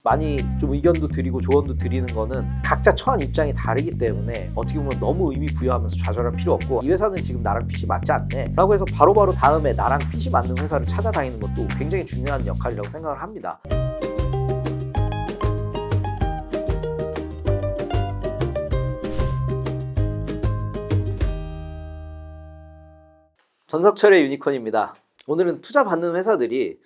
많이 좀 의견도 드리고 조언도 드리는 거는 각자 처한 입장이 다르기 때문에 어떻게 보면 너무 의미 부여하면서 좌절할 필요 없고, 이 회사는 지금 나랑 핏이 맞지 않네 라고 해서 바로바로 다음에 나랑 핏이 맞는 회사를 찾아다니는 것도 굉장히 중요한 역할이라고 생각을 합니다. 전석철의 유니콘입니다. 오늘은 투자 받는 회사들이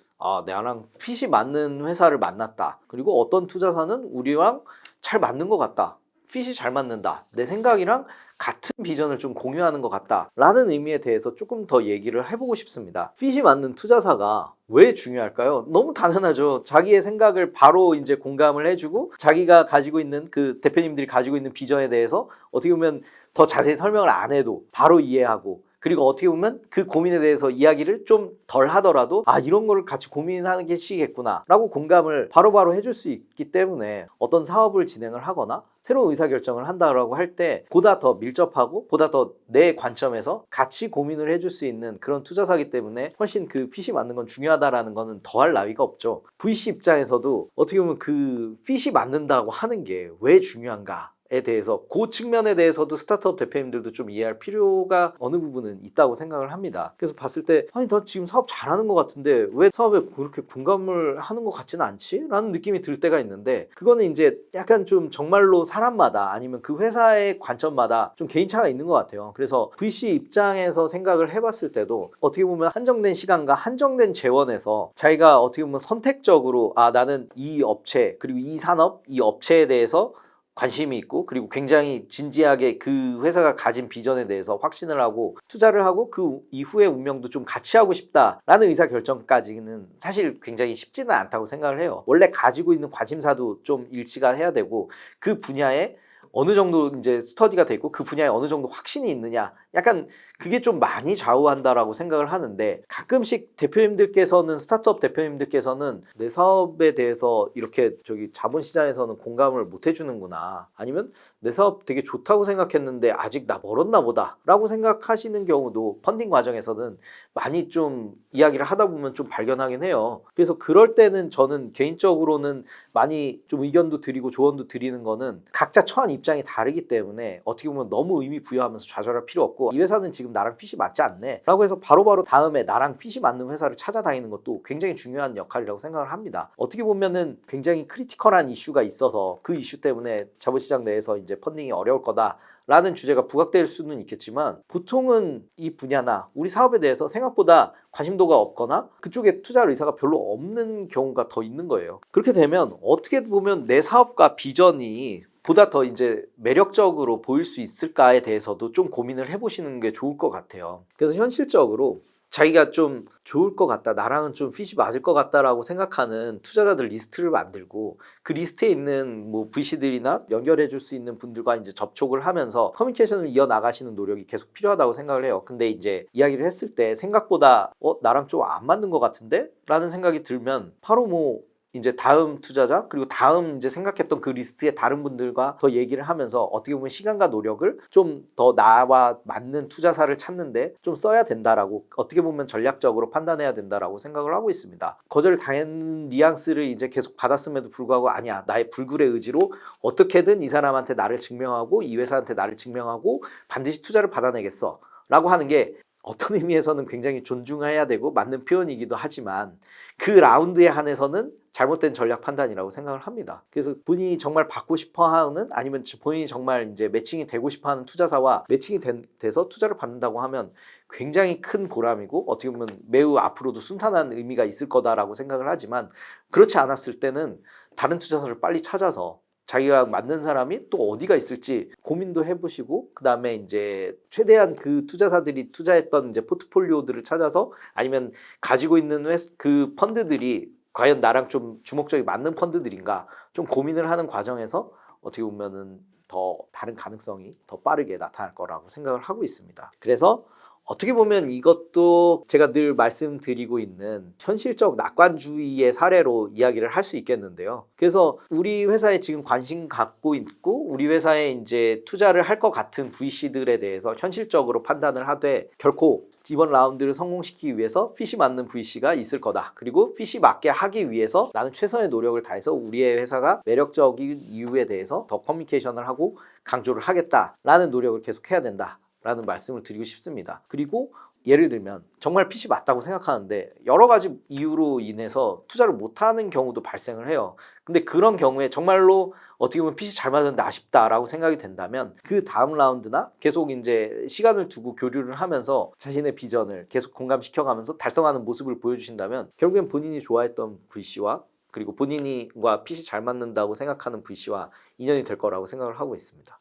나랑 핏이 맞는 회사를 만났다, 그리고 어떤 투자사는 우리랑 잘 맞는 것 같다, 핏이 잘 맞는다, 내 생각이랑 같은 비전을 좀 공유하는 것 같다 라는 의미에 대해서 조금 더 얘기를 해보고 싶습니다. 핏이 맞는 투자사가 왜 중요할까요? 너무 당연하죠. 자기의 생각을 바로 이제 공감을 해주고, 자기가 가지고 있는 그 대표님들이 가지고 있는 비전에 대해서 어떻게 보면 더 자세히 설명을 안 해도 바로 이해하고, 그리고 어떻게 보면 그 고민에 대해서 이야기를 좀 덜 하더라도 이런 거를 같이 고민하는 게 시겠구나 라고 공감을 바로바로 해줄 수 있기 때문에, 어떤 사업을 진행을 하거나 새로운 의사결정을 한다라고 할 때 보다 더 밀접하고 보다 더 내 관점에서 같이 고민을 해줄 수 있는 그런 투자사기 때문에 훨씬 그 핏이 맞는 건 중요하다라는 거는 더할 나위가 없죠. VC 입장에서도 어떻게 보면 그 핏이 맞는다고 하는 게 왜 중요한가 에 대해서, 그 측면에 대해서도 스타트업 대표님들도 좀 이해할 필요가 어느 부분은 있다고 생각을 합니다. 그래서 봤을 때 너 지금 사업 잘하는 것 같은데 왜 사업에 그렇게 공감을 하는 것 같지는 않지? 라는 느낌이 들 때가 있는데, 그거는 이제 약간 좀 정말로 사람마다 아니면 그 회사의 관점마다 좀 개인차가 있는 것 같아요. 그래서 VC 입장에서 생각을 해봤을 때도 어떻게 보면 한정된 시간과 한정된 재원에서 자기가 어떻게 보면 선택적으로 나는 이 업체 그리고 이 산업 이 업체에 대해서 관심이 있고, 그리고 굉장히 진지하게 그 회사가 가진 비전에 대해서 확신을 하고 투자를 하고 그 이후의 운명도 좀 같이 하고 싶다라는 의사결정까지는 사실 굉장히 쉽지는 않다고 생각을 해요. 원래 가지고 있는 관심사도 좀 일치가 해야 되고, 그 분야에 어느 정도 이제 스터디가 돼 있고 그 분야에 어느 정도 확신이 있느냐, 약간 그게 좀 많이 좌우한다라고 생각을 하는데, 가끔씩 대표님들께서는, 스타트업 대표님들께서는 내 사업에 대해서 이렇게 자본시장에서는 공감을 못 해주는구나, 아니면 내 사업 되게 좋다고 생각했는데 아직 나 멀었나 보다 라고 생각하시는 경우도 펀딩 과정에서는 많이 좀 이야기를 하다 보면 좀 발견하긴 해요. 그래서 그럴 때는 저는 개인적으로는 많이 좀 의견도 드리고 조언도 드리는 거는, 각자 처한 입장이 다르기 때문에 어떻게 보면 너무 의미 부여하면서 좌절할 필요 없고, 이 회사는 지금 나랑 핏이 맞지 않네 라고 해서 바로바로 다음에 나랑 핏이 맞는 회사를 찾아다니는 것도 굉장히 중요한 역할이라고 생각을 합니다. 어떻게 보면은 굉장히 크리티컬한 이슈가 있어서 그 이슈 때문에 자본시장 내에서 이제 펀딩이 어려울 거다 라는 주제가 부각될 수는 있겠지만, 보통은 이 분야나 우리 사업에 대해서 생각보다 관심도가 없거나 그쪽에 투자할 의사가 별로 없는 경우가 더 있는 거예요. 그렇게 되면 어떻게 보면 내 사업과 비전이 보다 더 이제 매력적으로 보일 수 있을까에 대해서도 좀 고민을 해보시는 게 좋을 것 같아요. 그래서 현실적으로 자기가 좀 좋을 것 같다, 나랑은 좀 핏이 맞을 것 같다라고 생각하는 투자자들 리스트를 만들고, 그 리스트에 있는 VC들이나 연결해 줄 수 있는 분들과 이제 접촉을 하면서 커뮤니케이션을 이어나가시는 노력이 계속 필요하다고 생각을 해요. 근데 이제 이야기를 했을 때 생각보다 나랑 좀 안 맞는 것 같은데? 라는 생각이 들면 바로 이제 다음 투자자, 그리고 다음 이제 생각했던 그 리스트의 다른 분들과 더 얘기를 하면서 어떻게 보면 시간과 노력을 좀 더 나와 맞는 투자사를 찾는데 좀 써야 된다라고, 어떻게 보면 전략적으로 판단해야 된다라고 생각을 하고 있습니다. 거절당하는 뉘앙스를 이제 계속 받았음에도 불구하고, 아니야, 나의 불굴의 의지로 어떻게든 이 사람한테 나를 증명하고 이 회사한테 나를 증명하고 반드시 투자를 받아내겠어 라고 하는 게 어떤 의미에서는 굉장히 존중해야 되고 맞는 표현이기도 하지만, 그 라운드에 한해서는 잘못된 전략 판단이라고 생각을 합니다. 그래서 본인이 정말 받고 싶어 하는, 아니면 본인이 정말 이제 매칭이 되고 싶어 하는 투자사와 매칭이 돼서 투자를 받는다고 하면 굉장히 큰 보람이고, 어떻게 보면 매우 앞으로도 순탄한 의미가 있을 거다라고 생각을 하지만, 그렇지 않았을 때는 다른 투자사를 빨리 찾아서 자기가 맞는 사람이 또 어디가 있을지 고민도 해보시고, 그 다음에 이제 최대한 그 투자사들이 투자했던 이제 포트폴리오들을 찾아서, 아니면 가지고 있는 그 펀드들이 과연 나랑 좀 주목적이 맞는 펀드들인가 좀 고민을 하는 과정에서 어떻게 보면은 더 다른 가능성이 더 빠르게 나타날 거라고 생각을 하고 있습니다. 그래서 어떻게 보면 이것도 제가 늘 말씀드리고 있는 현실적 낙관주의의 사례로 이야기를 할 수 있겠는데요. 그래서 우리 회사에 지금 관심 갖고 있고 우리 회사에 이제 투자를 할 것 같은 VC들에 대해서 현실적으로 판단을 하되 결코 이번 라운드를 성공시키기 위해서 핏이 맞는 VC가 있을 거다. 그리고 핏이 맞게 하기 위해서 나는 최선의 노력을 다해서 우리의 회사가 매력적인 이유에 대해서 더 커뮤니케이션을 하고 강조를 하겠다라는 노력을 계속 해야 된다. 라는 말씀을 드리고 싶습니다. 그리고 예를 들면 정말 핏이 맞다고 생각하는데 여러 가지 이유로 인해서 투자를 못하는 경우도 발생을 해요. 근데 그런 경우에 정말로 어떻게 보면 핏이 잘 맞았는데 아쉽다라고 생각이 된다면 그 다음 라운드나 계속 이제 시간을 두고 교류를 하면서 자신의 비전을 계속 공감시켜가면서 달성하는 모습을 보여주신다면 결국엔 본인이 좋아했던 VC와 그리고 본인과 핏이 잘 맞는다고 생각하는 VC와 인연이 될 거라고 생각을 하고 있습니다.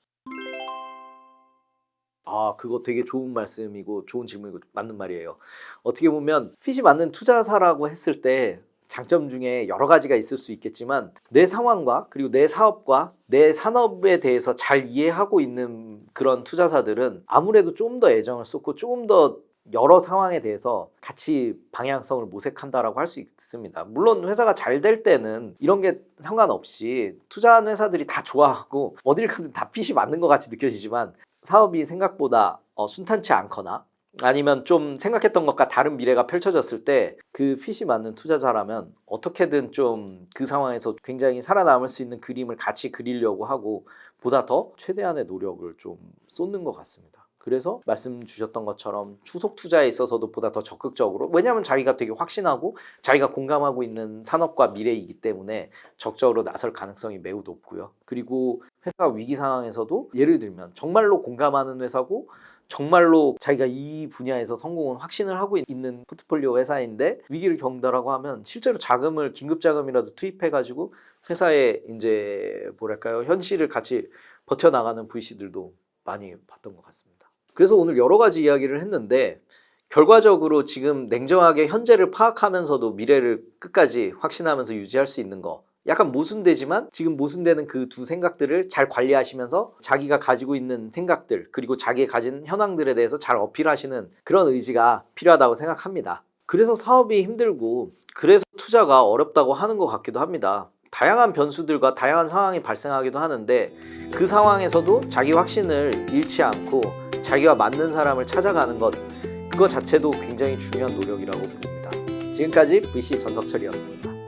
그거 되게 좋은 말씀이고 좋은 질문이고 맞는 말이에요. 어떻게 보면 핏이 맞는 투자사라고 했을 때 장점 중에 여러 가지가 있을 수 있겠지만 내 상황과 그리고 내 사업과 내 산업에 대해서 잘 이해하고 있는 그런 투자사들은 아무래도 좀 더 애정을 쏟고 조금 더 여러 상황에 대해서 같이 방향성을 모색한다라고 할 수 있습니다. 물론 회사가 잘 될 때는 이런 게 상관없이 투자한 회사들이 다 좋아하고 어딜 가든 다 핏이 맞는 것 같이 느껴지지만 사업이 생각보다 순탄치 않거나 아니면 좀 생각했던 것과 다른 미래가 펼쳐졌을 때 그 핏이 맞는 투자자라면 어떻게든 좀 그 상황에서 굉장히 살아남을 수 있는 그림을 같이 그리려고 하고 보다 더 최대한의 노력을 좀 쏟는 것 같습니다. 그래서 말씀 주셨던 것처럼 추속 투자에 있어서도 보다 더 적극적으로, 왜냐하면 자기가 되게 확신하고 자기가 공감하고 있는 산업과 미래이기 때문에 적극적으로 나설 가능성이 매우 높고요. 그리고 회사 위기 상황에서도 예를 들면 정말로 공감하는 회사고 정말로 자기가 이 분야에서 성공은 확신을 하고 있는 포트폴리오 회사인데 위기를 겪는다라고 하면 실제로 자금을 긴급 자금이라도 투입해가지고 회사의 이제 뭐랄까요, 현실을 같이 버텨나가는 VC들도 많이 봤던 것 같습니다. 그래서 오늘 여러 가지 이야기를 했는데 결과적으로 지금 냉정하게 현재를 파악하면서도 미래를 끝까지 확신하면서 유지할 수 있는 거, 약간 모순되지만 지금 모순되는 그 두 생각들을 잘 관리하시면서 자기가 가지고 있는 생각들 그리고 자기가 가진 현황들에 대해서 잘 어필하시는 그런 의지가 필요하다고 생각합니다. 그래서 사업이 힘들고 그래서 투자가 어렵다고 하는 것 같기도 합니다. 다양한 변수들과 다양한 상황이 발생하기도 하는데 그 상황에서도 자기 확신을 잃지 않고 자기와 맞는 사람을 찾아가는 것, 그거 자체도 굉장히 중요한 노력이라고 봅니다. 지금까지 VC 전석철이었습니다.